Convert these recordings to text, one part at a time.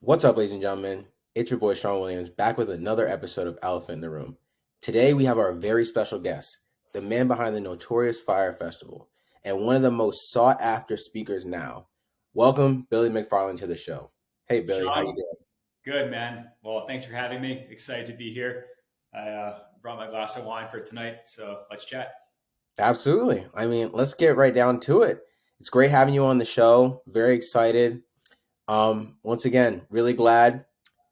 What's up, ladies and gentlemen? It's your boy Sean Williams back with another episode of Elephant in the Room. Today we have our very special guest, the man behind the notorious Fire Festival, and one of the most sought after speakers now. Welcome, Billy McFarland, to the show. Hey, Billy, how you Sean, doing? good man. Well, thanks for having me. Excited to be here. I brought my glass of wine for tonight, so let's chat. Absolutely. Let's get right down to it. It's great having you on the show. Very excited. Once again, really glad.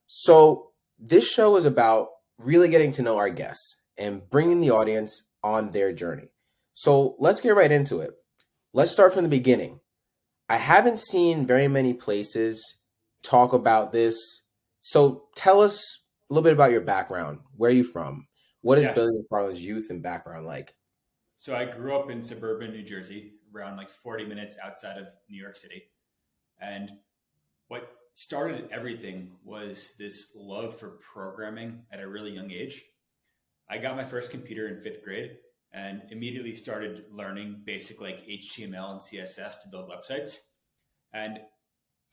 So this show is about really getting to know our guests and bringing the audience on their journey. So let's get right into it. Let's start from the beginning. I haven't seen very many places talk about this. So tell us a little bit about your background. Where are you from? What is Yeah. Billy McFarland's youth and background like? So I grew up in suburban New Jersey, around like 40 minutes outside of New York City. And what started everything was this love for programming at a really young age. I got my first computer in fifth grade and immediately started learning basic like HTML and CSS to build websites. And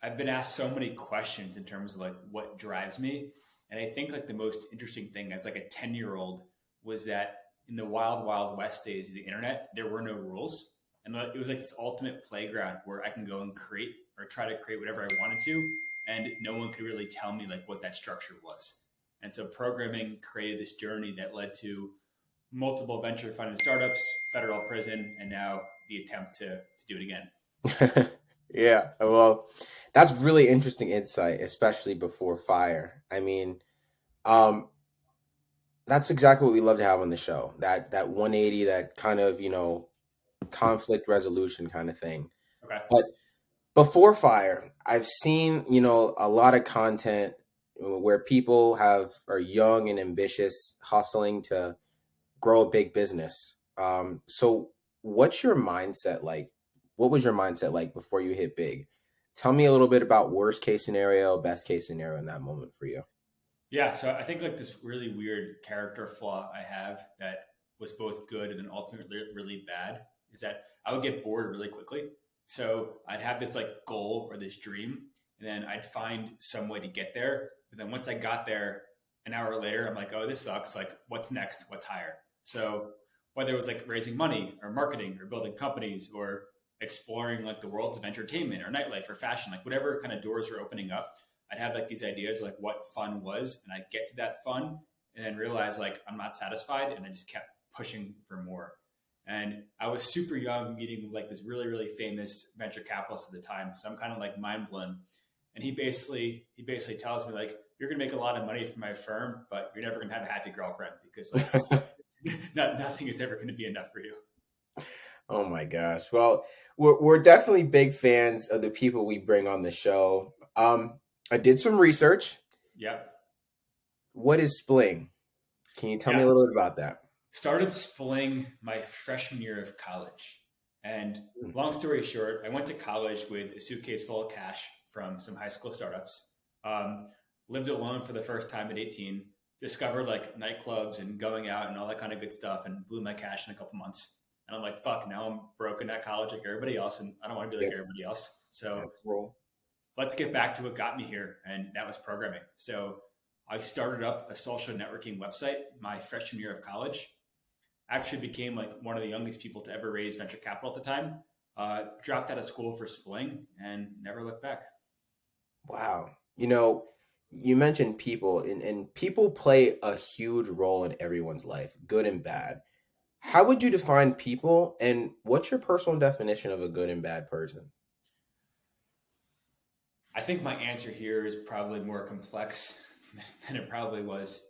I've been asked so many questions in terms of like what drives me. And I think like the most interesting thing as like a 10-year-old was that in the wild, wild west days of the internet, there were no rules. And it was like this ultimate playground where I can go and create or try to create whatever I wanted to. And no one could really tell me like what that structure was. And so programming created this journey that led to multiple venture funded startups, federal prison, and now the attempt to do it again. Yeah, well, that's really interesting insight, especially before fire. Um, that's exactly what we love to have on the show. That 180, that kind of, conflict resolution kind of thing. Okay. But before fire, I've seen, a lot of content where people are young and ambitious, hustling to grow a big business. So what's your mindset like? What was your mindset like before you hit big? Tell me a little bit about worst case scenario, best case scenario in that moment for you. Yeah, so I think like this really weird character flaw I have that was both good and then ultimately really bad is that I would get bored really quickly. So I'd have this like goal or this dream, and then I'd find some way to get there. But then once I got there, an hour later, I'm like, oh, this sucks. Like, what's next? What's higher? So whether it was like raising money or marketing or building companies or exploring like the worlds of entertainment or nightlife or fashion, like whatever kind of doors were opening up, I'd have like these ideas like what fun was, and I'd get to that fun and then realize like I'm not satisfied, and I just kept pushing for more. And I was super young, meeting with like this really really famous venture capitalist at the time, so I'm kind of like mind blown. And he basically tells me like you're gonna make a lot of money from my firm, but you're never gonna have a happy girlfriend because like nothing is ever gonna be enough for you. Oh my gosh. Well, we're definitely big fans of the people we bring on the show. I did some research. Yep. What is spling? Can you tell me a Yeah. little bit about that? Started spling my freshman year of college. And long story short, I went to college with a suitcase full of cash from some high school startups. Lived alone for the first time at 18. Discovered like nightclubs and going out and all that kind of good stuff, and blew my cash in a couple months. And I'm like, fuck, now I'm broken at college like everybody else, and I don't want to be Yeah, like everybody else. So that's the role. let's get back to what got me here, and that was programming. So I started up a social networking website my freshman year of college. Actually became like one of the youngest people to ever raise venture capital at the time. Dropped out of school for spling and never looked back. Wow. You mentioned people, and people play a huge role in everyone's life, good and bad. How would you define people, and what's your personal definition of a good and bad person? I think my answer here is probably more complex than it probably was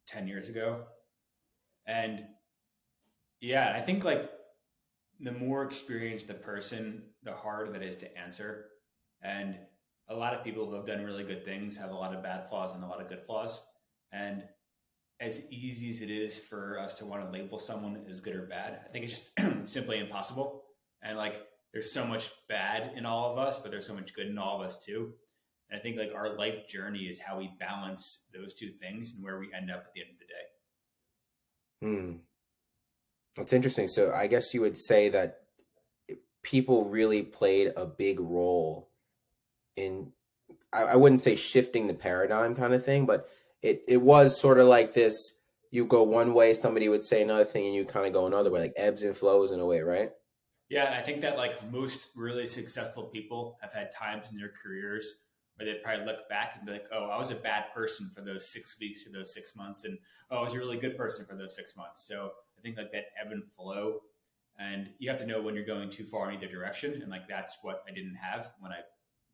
10 years ago. And yeah, I think like the more experienced the person, the harder that is to answer. And a lot of people who have done really good things have a lot of bad flaws and a lot of good flaws. And as easy as it is for us to want to label someone as good or bad, I think it's just simply impossible. And like there's so much bad in all of us, but there's so much good in all of us too. And I think like our life journey is how we balance those two things and where we end up at the end of the day. Hmm. That's interesting. So I guess you would say that people really played a big role in I wouldn't say shifting the paradigm kind of thing, but it was sort of like this. You go one way, somebody would say another thing, and you kind of go another way, like ebbs and flows in a way, right? Yeah, and I think that like most really successful people have had times in their careers where they probably look back and be like, "Oh, I was a bad person for those 6 weeks or those 6 months," and "Oh, I was a really good person for those 6 months." So I think like that ebb and flow, and you have to know when you're going too far in either direction, and like that's what I didn't have when I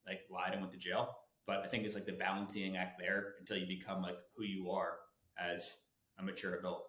like lied and went to jail. But I think it's like the balancing act there until you become like who you are as a mature adult.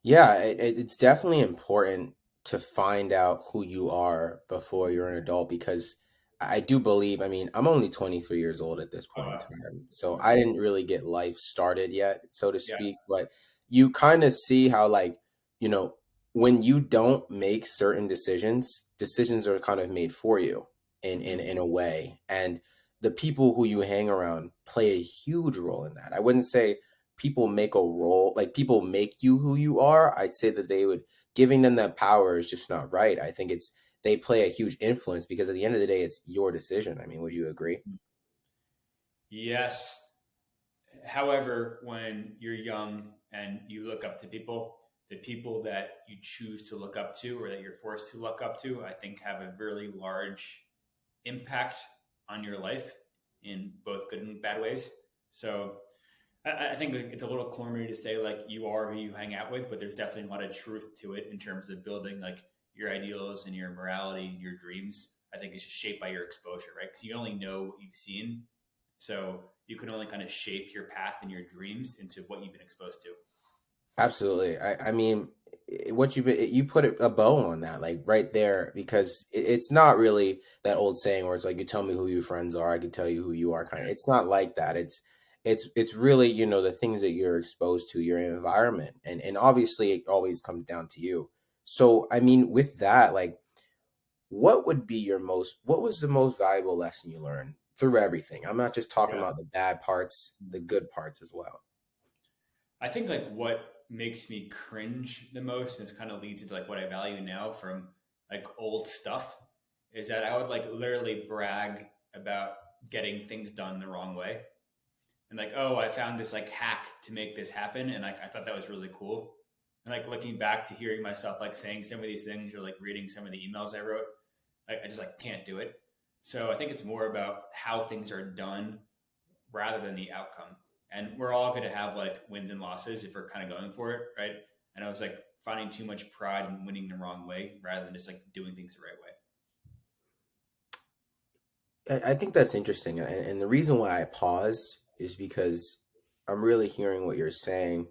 Yeah, it's definitely important to find out who you are before you're an adult because I do believe, I mean, I'm only 23 years old at this point in Uh, time. So I didn't really get life started yet, so to yeah. speak, but you kind of see how like, you know, when you don't make certain decisions, decisions are kind of made for you in a way. And the people who you hang around play a huge role in that. I wouldn't say people make a role like people make you who you are. I'd say that they would giving them that power is just not right. I think it's they play a huge influence because at the end of the day it's your decision. I mean, would you agree? Yes. However, when you're young and you look up to people, the people that you choose to look up to or that you're forced to look up to, I think have a really large impact on your life in both good and bad ways. So I think it's a little corny to say like you are who you hang out with, but there's definitely a lot of truth to it in terms of building like your ideals and your morality and your dreams. I think it's just shaped by your exposure, right? Because you only know what you've seen, so you can only kind of shape your path and your dreams into what you've been exposed to. Absolutely. I mean, what you put a bow on that, like right there, because it's not really that old saying where it's like you tell me who your friends are, I can tell you who you are. Kind of, it's not like that. It's really the things that you're exposed to, your environment, and obviously it always comes down to you. So I mean, with that, like, what was the most valuable lesson you learned through everything? I'm not just talking Yeah. about the bad parts, the good parts as well. I think like what makes me cringe the most, and it's kind of leads into like what I value now from like old stuff, is that I would like literally brag about getting things done the wrong way. And like, oh, I found this like hack to make this happen. And like I thought that was really cool. And like looking back to hearing myself like saying some of these things or like reading some of the emails I wrote, I just like can't do it. So I think it's more about how things are done rather than the outcome. And we're all going to have like wins and losses if we're kind of going for it, right? And I was like finding too much pride in winning the wrong way rather than just like doing things the right way. I think that's interesting, and the reason why I pause is because I'm really hearing what you're saying.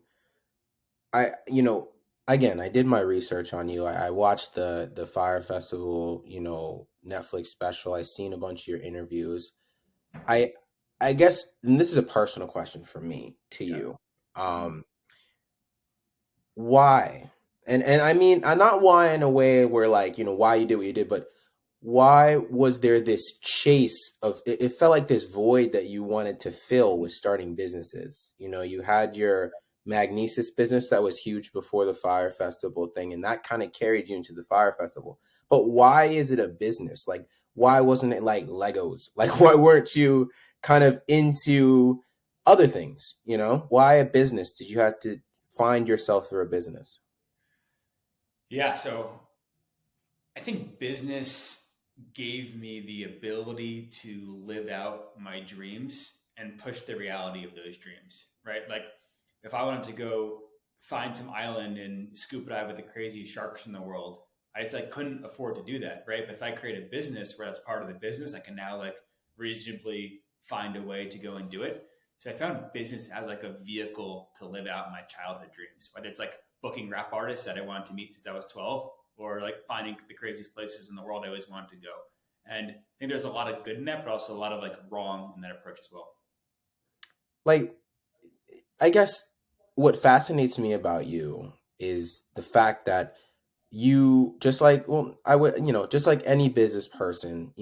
Again, I did my research on you. I watched the Fire Festival, Netflix special. I seen a bunch of your interviews. I I guess, and this is a personal question for me to Yeah. you. Mm-hmm. Um, why? And I mean, not why in a way where like, why you did what you did, but why was there this chase of it felt like this void that you wanted to fill with starting businesses. You had your Magnesis business that was huge before the Fire Festival thing, and that kind of carried you into the Fire Festival. But why is it a business? Like, why wasn't it like Legos? Like, why weren't you kind of into other things? Why a business? Did you have to find yourself through a business? Yeah. So I think business gave me the ability to live out my dreams and push the reality of those dreams, right? Like if I wanted to go find some island and scuba dive with the craziest sharks in the world, I just like couldn't afford to do that, right? But if I create a business where that's part of the business, I can now like reasonably find a way to go and do it. So I found business as like a vehicle to live out my childhood dreams, whether it's like booking rap artists that I wanted to meet since I was 12, or like finding the craziest places in the world I always wanted to go. And I think there's a lot of good in that, but also a lot of like wrong in that approach as well. Like, I guess what fascinates me about you is the fact that you just like, well, I would, just like any business person,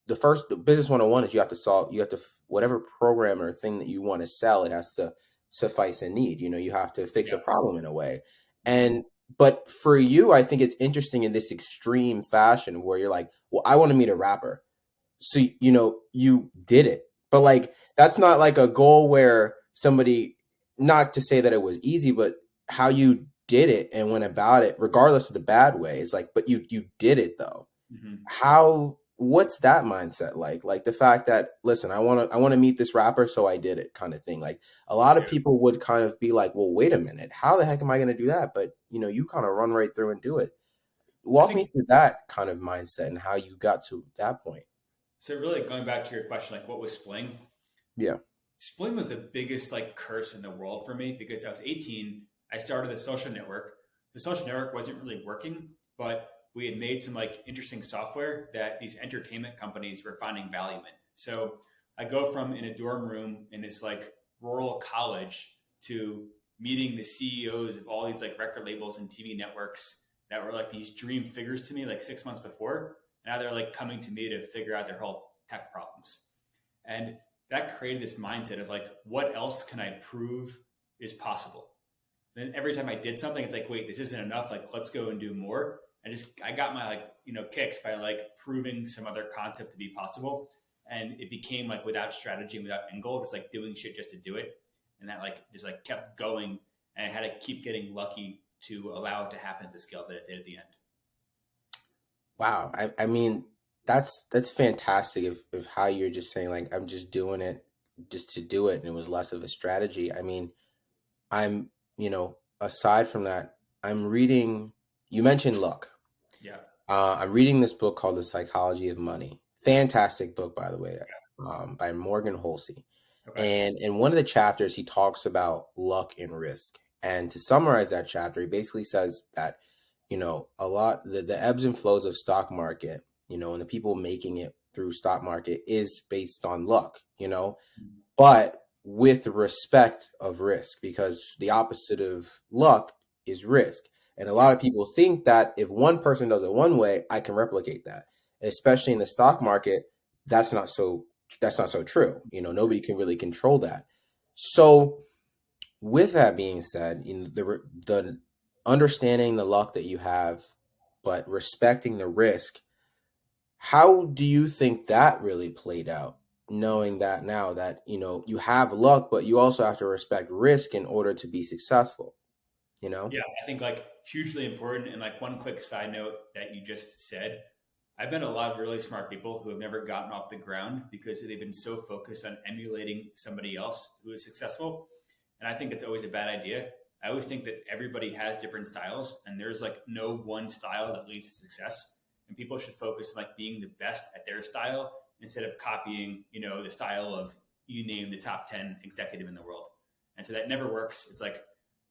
the first the business 101 is you have to, whatever program or thing that you want to sell, it has to suffice a need. You have to fix a Yeah. problem in a way. Mm-hmm. And, but for you, I think it's interesting in this extreme fashion where you're like, well, I want to meet a rapper. So, you did it. But like that's not like a goal where somebody, not to say that it was easy, but how you did it and went about it, regardless of the bad way, it's like, but you did it though. Mm-hmm. How, what's that mindset like? Like the fact that, listen, I want to meet this rapper, so I did it kind of thing. Like a lot of Yeah. people would kind of be like, well, wait a minute, how the heck am I going to do that? But you kind of run right through and do it. I Walk me think through that kind of mindset and how you got to that point. so. Really, going back to your question, like what was Spling? Yeah. Spling was the biggest like curse in the world for me because I was 18. I started a social network. The social network wasn't really working, but we had made some like interesting software that these entertainment companies were finding value in. So I go from in a dorm room in this like rural college to meeting the CEOs of all these like record labels and TV networks that were like these dream figures to me like 6 months before. Now they're like coming to me to figure out their whole tech problems. And that created this mindset of like, what else can I prove is possible? Then every time I did something, it's like, wait, this isn't enough. Like, let's go and do more. I got my like, kicks by like proving some other concept to be possible. And it became like without strategy, without end goal, just like doing shit just to do it. And that like just like kept going. And I had to keep getting lucky to allow it to happen at the scale that it did at the end. Wow. I mean, that's fantastic if how you're just saying like I'm just doing it just to do it and it was less of a strategy. I mean, I'm, aside from that, I'm reading, you mentioned luck. Yeah. I'm reading this book called The Psychology of Money. Fantastic book, by the way, by Morgan Holsey. Okay. And in one of the chapters, he talks about luck and risk. And to summarize that chapter, he basically says that, a lot, the ebbs and flows of stock market, and the people making it through stock market is based on luck, but with respect of risk, because the opposite of luck is risk. And a lot of people think that if one person does it one way, I can replicate that. Especially in the stock market, that's not so that's not so true. Nobody can really control that. So with that being said, the understanding the luck that you have, but respecting the risk, how do you think that really played out? Knowing that now that, you have luck, but you also have to respect risk in order to be successful, you know? Yeah, I think like hugely important. And like one quick side note that you just said, I've met a lot of really smart people who have never gotten off the ground because they've been so focused on emulating somebody else who is successful. And I think it's always a bad idea. I always think that everybody has different styles and there's like no one style that leads to success. And people should focus on like being the best at their style instead of copying, the style of you name the top 10 executive in the world. And so that never works. It's like,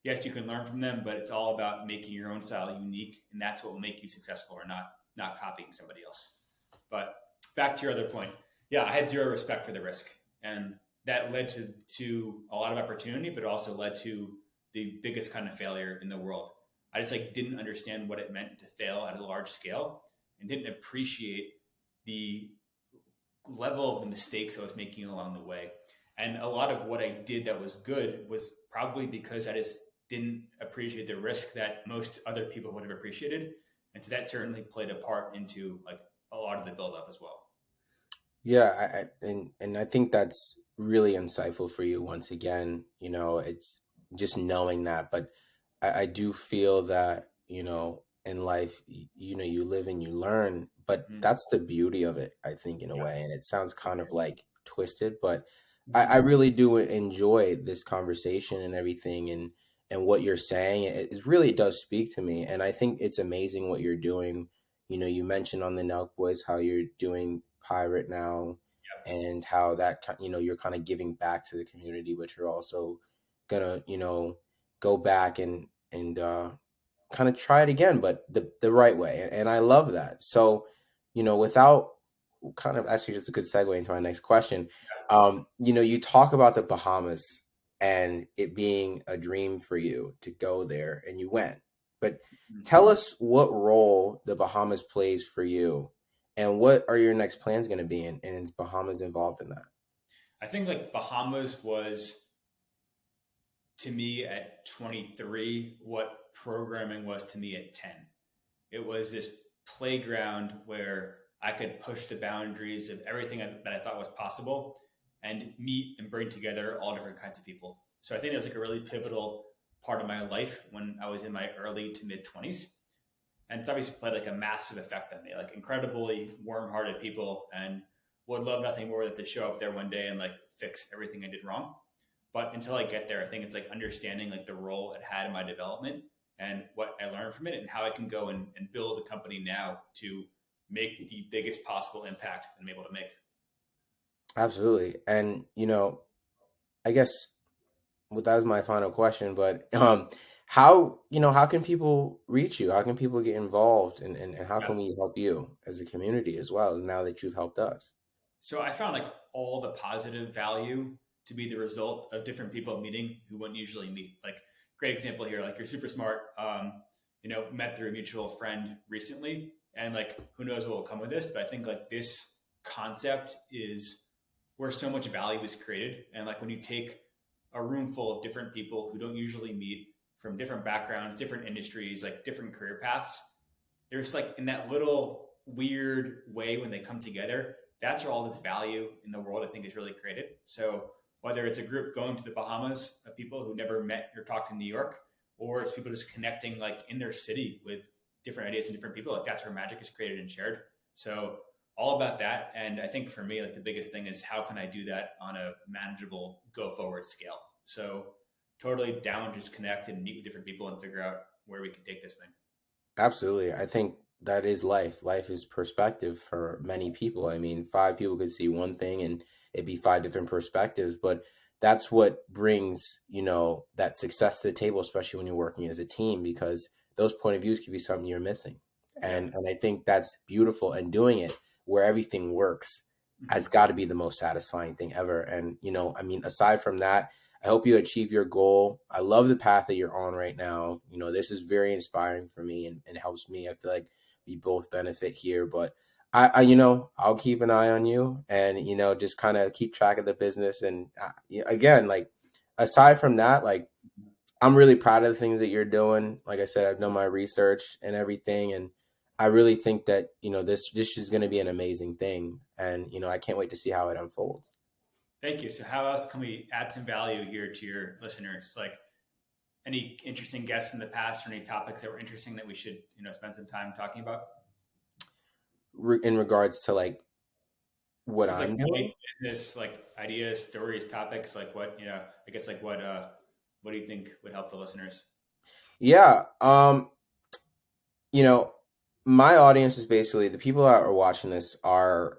yes, you can learn from them, but it's all about making your own style unique. And that's what will make you successful or not copying somebody else. But back to your other point. Yeah, I had zero respect for the risk. And that led to a lot of opportunity, but also led to the biggest kind of failure in the world. I just like didn't understand what it meant to fail at a large scale and didn't appreciate the level of the mistakes I was making along the way. And a lot of what I did that was good was probably because I just didn't appreciate the risk that most other people would have appreciated. And so that certainly played a part into like a lot of the build up as well. Yeah, and I think that's really insightful for you once again. It's just knowing that, but I do feel that, in life, you live and you learn, but Mm-hmm. that's the beauty of it, I think, in a Yeah. way. And it sounds For kind of sure. like twisted, but I Mm-hmm. really do enjoy this conversation and everything and what you're saying. It really does speak to me. And I think it's amazing what you're doing. You mentioned on the Nelk Boys how you're doing Pirate now and how that, you're kind of giving back to the community, but you're also gonna, go back and kind of try it again, but the right way. And I love that. So, without kind of actually just a good segue into my next question. You talk about the Bahamas and it being a dream for you to go there and you went. But Mm-hmm. tell us what role the Bahamas plays for you and what are your next plans going to be and is Bahamas involved in that? I think like Bahamas was to me at 23 what programming was to me at 10. It was this playground where I could push the boundaries of everything that I thought was possible. and meet and bring together all different kinds of people. So I think it was like a really pivotal part of my life when I was in my early to mid 20s. And it's obviously played like a massive effect on me, like incredibly warm-hearted people, and would love nothing more than to show up there one day and like fix everything I did wrong. But until I get there, I think it's like understanding like the role it had in my development and what I learned from it and how I can go and build a company now to make the biggest possible impact I'm able to make. Absolutely. And, I guess well, that was my final question, but how can people reach you? How can people get involved, and how Yeah. can we help you as a community as well now that you've helped us? So I found like all the positive value to be the result of different people meeting who wouldn't usually meet. Like great example here, like you're super smart, met through a mutual friend recently, and like who knows what will come with this, but I think like this concept is where so much value is created. And like when you take a room full of different people who don't usually meet from different backgrounds, different industries, like different career paths, there's like in that little weird way when they come together, that's where all this value in the world I think is really created. So whether it's a group going to the Bahamas of people who never met or talked in New York, or it's people just connecting like in their city with different ideas and different people, like that's where magic is created and shared. So all about that. And I think for me, like the biggest thing is how can I do that on a manageable go forward scale? So totally down, just connect and meet with different people and figure out where we can take this thing. Absolutely. I think that is life. Life is perspective for many people. I mean, five people could see one thing and it'd be five different perspectives, but that's what brings, that success to the table, especially when you're working as a team, because those point of views could be something you're missing. Yeah. And I think that's beautiful. And doing it where everything works has Mm-hmm. got to be the most satisfying thing ever. And, I mean, aside from that, I hope you achieve your goal. I love the path that you're on right now. This is very inspiring for me and helps me. I feel like we both benefit here, but I'll keep an eye on you and, just kind of keep track of the business. And again, like, aside from that, like, I'm really proud of the things that you're doing. Like I said, I've done my research and everything. And I really think that, this is going to be an amazing thing. And, I can't wait to see how it unfolds. Thank you. So how else can we add some value here to your listeners? Like any interesting guests in the past or any topics that were interesting that we should, spend some time talking about? In regards to like what Just like I'm life, doing. business, like ideas, stories, topics, like what, I guess like what do you think would help the listeners? Yeah. You know, my audience is basically the people that are watching this are,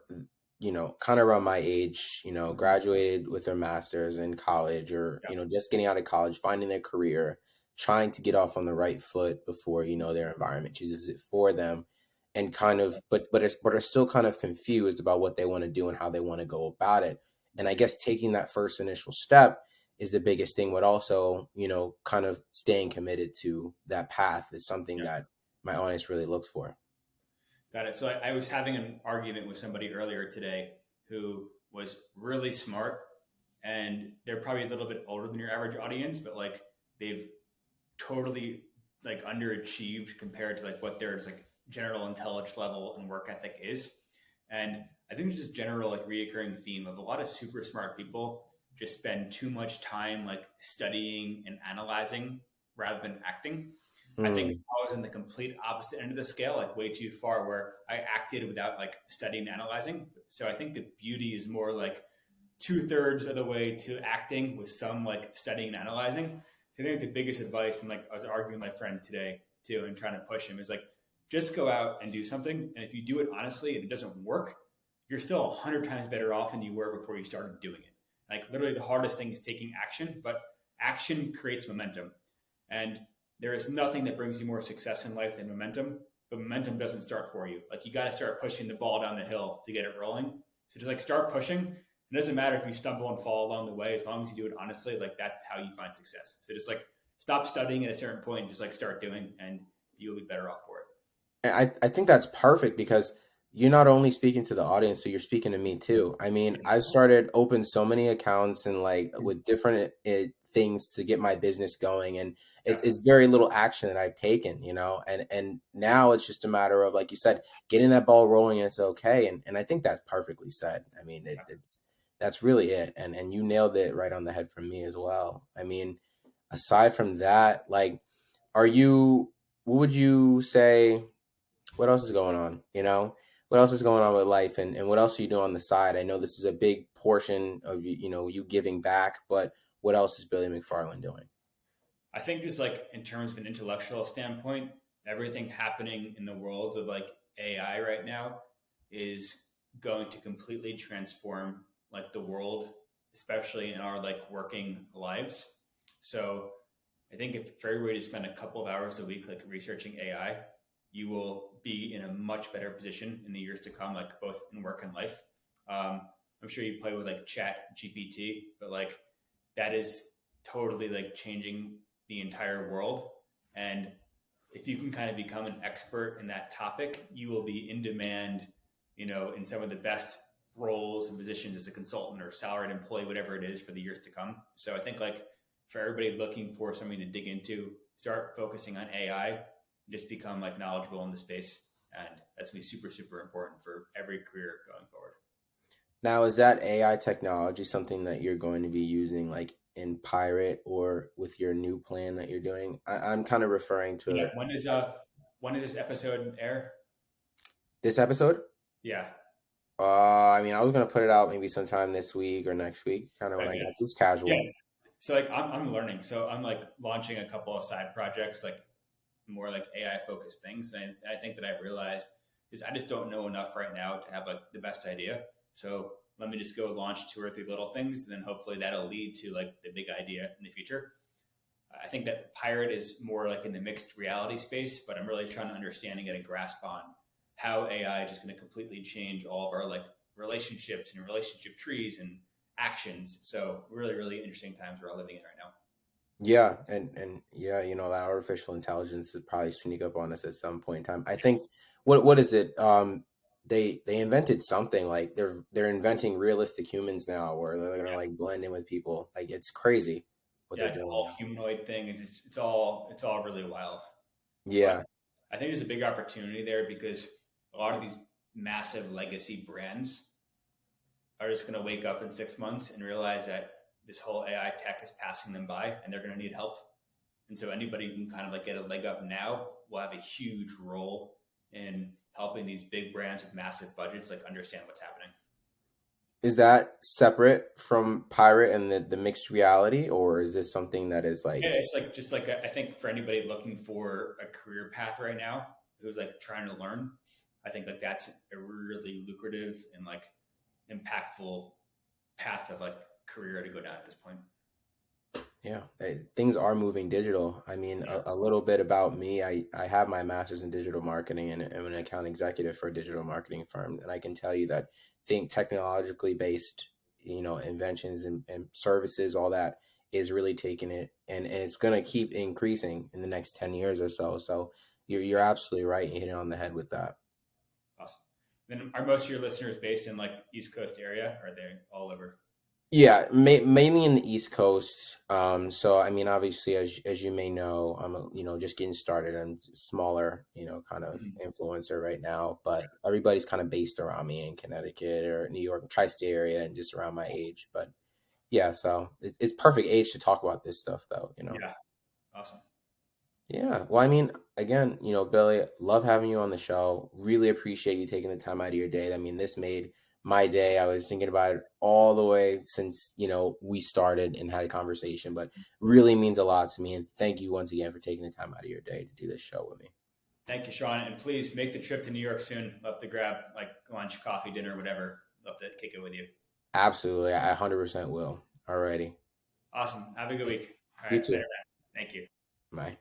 kind of around my age, Mhm. graduated with their masters in college or, Yeah. just getting out of college, finding their career, trying to get off on the right foot before, their environment chooses it for them. And kind of, but are still kind of confused about what they want to do and how they want to go about it. And I guess taking that first initial step is the biggest thing, but also, kind of staying committed to that path is something Yeah. that my audience really looks for. Got it. So I was having an argument with somebody earlier today who was really smart and they're probably a little bit older than your average audience, but like they've totally like underachieved compared to like what their like general intelligence level and work ethic is. And I think there's this general like reoccurring theme of a lot of super smart people just spend too much time like studying and analyzing rather than acting. I think Hmm. I was in the complete opposite end of the scale, like way too far, where I acted without like studying and analyzing. So I think the beauty is more like two-thirds of the way to acting with some like studying and analyzing. So I think the biggest advice, and like I was arguing with my friend today too, and trying to push him, is like just go out and do something. And if you do it honestly and it doesn't work, you're still 100 times better off than you were before you started doing it. Like literally, the hardest thing is taking action, but action creates momentum. And there is nothing that brings you more success in life than momentum. But momentum doesn't start for you. Like you got to start pushing the ball down the hill to get it rolling. So just like start pushing. It doesn't matter if you stumble and fall along the way, as long as you do it honestly. Like that's how you find success. So just like stop studying at a certain point, and just like start doing, and you'll be better off for it. And I think that's perfect because you're not only speaking to the audience, but you're speaking to me too. I mean, I've started open so many accounts and like with different things to get my business going, and Yeah. it's very little action that I've taken, and now it's just a matter of, like you said, getting that ball rolling and it's okay. And I think that's perfectly said. I mean, Yeah. That's really it. And you nailed it right on the head from me as well. I mean, aside from that, like, are you, what would you say, what else is going on? What else is going on with life, and what else are you doing on the side? I know this is a big portion of you giving back, but what else is Billy McFarland doing? I think just like in terms of an intellectual standpoint, everything happening in the world of like AI right now is going to completely transform like the world, especially in our like working lives. So I think if for everybody to spend a couple of hours a week like researching AI, you will be in a much better position in the years to come, like both in work and life. Um, I'm sure you play with like Chat GPT, but like that is totally like changing the entire world. And if you can kind of become an expert in that topic, you will be in demand, in some of the best roles and positions as a consultant or salaried employee, whatever it is for the years to come. So I think like for everybody looking for something to dig into, start focusing on AI and just become like knowledgeable in the space. And that's gonna be super, super important for every career going forward. Now, is that AI technology something that you're going to be using like in Pirate or with your new plan that you're doing? I'm kind of referring Yeah. to When does this episode air? this episode. Yeah. I mean, I was gonna put it out maybe sometime this week or next week, kind of when I Okay. got to. It's Yeah. casual. So like I'm learning. So I'm like launching a couple of side projects, like more like AI focused things. And I think that I've realized is I just don't know enough right now to have like the best idea. So let me just go launch two or three little things, and then hopefully that'll lead to like the big idea in the future. I think that Pirate is more like in the mixed reality space, but I'm really trying to understand and get a grasp on how AI is just going to completely change all of our like relationships and relationship trees and actions. So really, really interesting times we're all living in right now. Yeah, and yeah, that artificial intelligence would probably sneak up on us at some point in time. I think what is it? They invented something like they're inventing realistic humans now, where they're gonna Yeah, like blend in with people. Like it's crazy what yeah, they're like the doing whole now. humanoid thing is it's all really wild. But Yeah, I think there's a big opportunity there because a lot of these massive legacy brands are just going to wake up in 6 months and realize that this whole AI tech is passing them by and they're going to need help. And so anybody who can kind of like get a leg up now will have a huge role in helping these big brands with massive budgets like understand what's happening. is that separate from Pirate and the mixed reality, or is this something that is Yeah, like? it's like just like I think for anybody looking for a career path right now who's like trying to learn, I think like that's a really lucrative and like impactful path of like career to go down at this point. Yeah, things are moving digital. I mean, a little bit about me. I have my master's in digital marketing and I'm an account executive for a digital marketing firm. And I can tell you that think technologically based, inventions and services, all that is really taking it and it's going to keep increasing in the next 10 years or so. So you're absolutely right. You hit it on the head with that. Awesome. Then are most of your listeners based in like East Coast area? Or are they all over? Yeah, mainly in the East Coast. So I mean, obviously, as you may know, I'm just getting started. I'm smaller, kind of Mhm. influencer right now. But everybody's kind of based around me in Connecticut or New York, tri-state area, and just around my Awesome. age. But yeah, so it's perfect age to talk about this stuff, though. Yeah, awesome. Yeah. Well, I mean, again, Billy, love having you on the show. Really appreciate you taking the time out of your day. I mean, this made my day. I was thinking about it all the way since, we started and had a conversation, but really means a lot to me. And thank you once again for taking the time out of your day to do this show with me. Thank you, Sean. And please make the trip to New York soon. Love to grab like lunch, coffee, dinner, whatever. Love to kick it with you. Absolutely. I 100% will. Alrighty. Awesome. Have a good week. All You right. Later, too. man. Thank you. Bye.